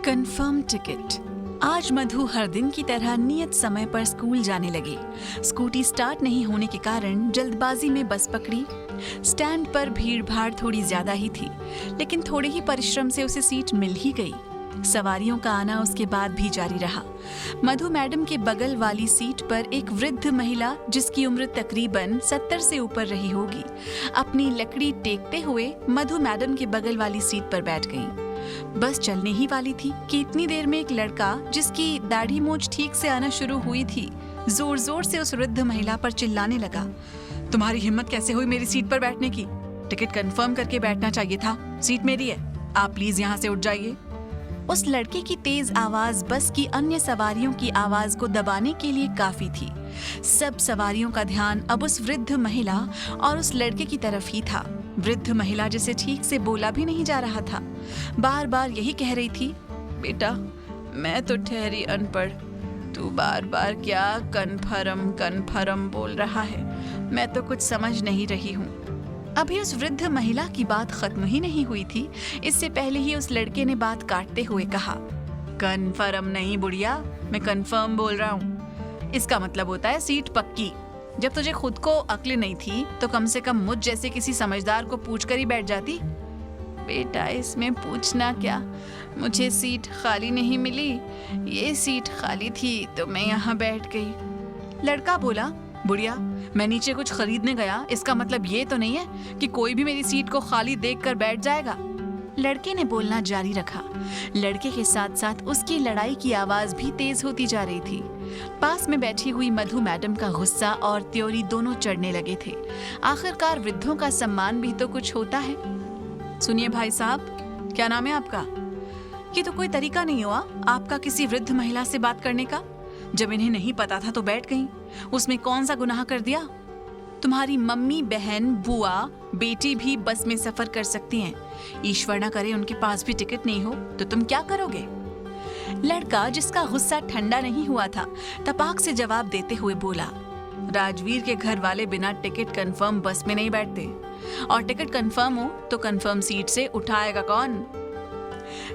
Confirm ticket. आज मधु हर दिन की तरह नियत समय पर स्कूल जाने लगी। स्कूटी स्टार्ट नहीं होने के कारण जल्दबाजी में बस पकड़ी। स्टैंड पर भीड़ भाड़ थोड़ी ज्यादा ही थी, लेकिन थोड़े ही परिश्रम से उसे सीट मिल ही गई। सवारियों का आना उसके बाद भी जारी रहा। मधु मैडम के बगल वाली सीट पर एक वृद्ध महिला, जिसकी उम्र तकरीबन 70 से ऊपर रही होगी, अपनी लकड़ी टेकते हुए मधु मैडम के बगल वाली सीट पर बैठ गई। बस चलने ही वाली थी कि इतनी देर में एक लड़का, जिसकी दाढ़ी मूंछ ठीक से आना शुरू हुई थी, जोर जोर से उस वृद्ध महिला पर चिल्लाने लगा। तुम्हारी हिम्मत कैसे हुई मेरी सीट पर बैठने की? टिकट कंफर्म करके बैठना चाहिए था। सीट मेरी है, आप प्लीज यहाँ से उठ जाइए। उस लड़के की तेज आवाज बस की अन्य सवारियों की आवाज को दबाने के लिए काफी थी। सब सवारियों का ध्यान अब उस वृद्ध महिला और उस लड़के की तरफ ही था। वृद्ध महिला जिसे ठीक से बोला भी नहीं जा रहा था, बार बार यही कह रही थी, बेटा मैं तो ठहरी अनपढ़, तू बार बार क्या कन्फर्म कन्फर्म बोल रहा है, मैं तो कुछ समझ नहीं रही हूँ। अभी उस वृद्ध महिला की बात खत्म ही नहीं हुई थी, इससे पहले ही उस लड़के ने बात काटते हुए कहा, कन्फर्म नहीं बुढ़िया, मैं कन्फर्म बोल रहा हूँ। इसका मतलब होता है सीट पक्की। जब तुझे खुद को अक्ल नहीं थी तो कम से कम मुझ जैसे किसी समझदार को पूछकर ही बैठ जाती। बेटा इसमें पूछना क्या, मुझे सीट खाली नहीं मिली, ये सीट खाली थी तो मैं यहाँ बैठ गई। लड़का बोला, बुढ़िया मैं नीचे कुछ खरीदने गया, इसका मतलब ये तो नहीं है कि कोई भी मेरी सीट को खाली देखकर बैठ जाएगा। लड़के ने बोलना जारी रखा। लड़के के साथ साथ उसकी लड़ाई की आवाज भी तेज होती जा रही थी। पास में बैठी हुई मधु मैडम का गुस्सा और त्योरी दोनों चढ़ने लगे थे। आखिरकार वृद्धों का सम्मान भी तो कुछ होता है। सुनिए भाई साहब, क्या नाम है आपका? ये तो कोई तरीका नहीं हुआ आपका किसी वृद्ध महिला से बात करने का। जब इन्हें नहीं पता था तो बैठ गईं। उसमें कौन सा गुनाह कर दिया? तुम्हारी मम्मी, बहन, बुआ, बेटी भी बस में सफर कर सकती हैं। ईश्वर न करे उनके पास भी टिकट नहीं हो तो तुम क्या करोगे? लड़का, जिसका गुस्सा ठंडा नहीं हुआ था, तपाक से जवाब देते हुए बोला, राजवीर के घर वाले बिना टिकट कंफर्म बस में नहीं बैठते, और टिकट कंफर्म हो तो कंफर्म सीट से उठाएगा कौन?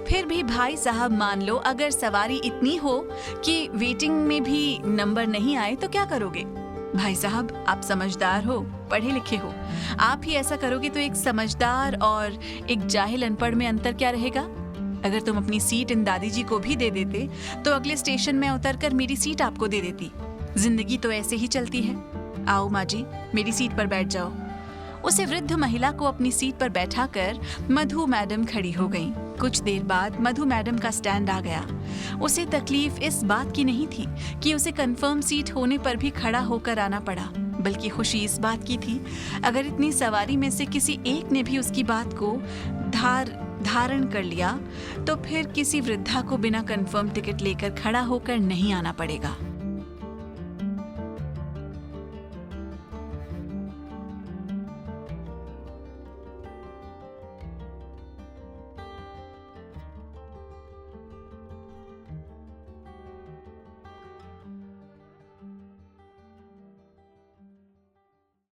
फिर भी भाई साहब, मान लो अगर सवारी इतनी हो कि वेटिंग में भी नंबर नहीं आए तो क्या करोगे? भाई साहब आप समझदार हो, पढ़े लिखे हो, आप ही ऐसा करोगे तो एक समझदार और एक जाहिल अनपढ़ में अंतर क्या रहेगा? अगर तुम अपनी सीट इन दादी जी को भी दे देते तो अगले स्टेशन में उतरकर मेरी सीट आपको दे देती। जिंदगी तो ऐसे ही चलती है। आओ माँ जी, मेरी सीट पर बैठ जाओ। उसे वृद्ध महिला को अपनी सीट पर बैठाकर मधु मैडम खड़ी हो गईं। कुछ देर बाद मधु मैडम का स्टैंड आ गया। उसे तकलीफ इस बात की नहीं थी कि उसे कंफर्म सीट होने पर भी खड़ा होकर आना पड़ा, बल्कि खुशी इस बात की थी, अगर इतनी सवारी में से किसी एक ने भी उसकी बात को धारण कर लिया तो फिर किसी वृद्धा को बिना कंफर्म टिकट लेकर खड़ा होकर नहीं आना पड़ेगा।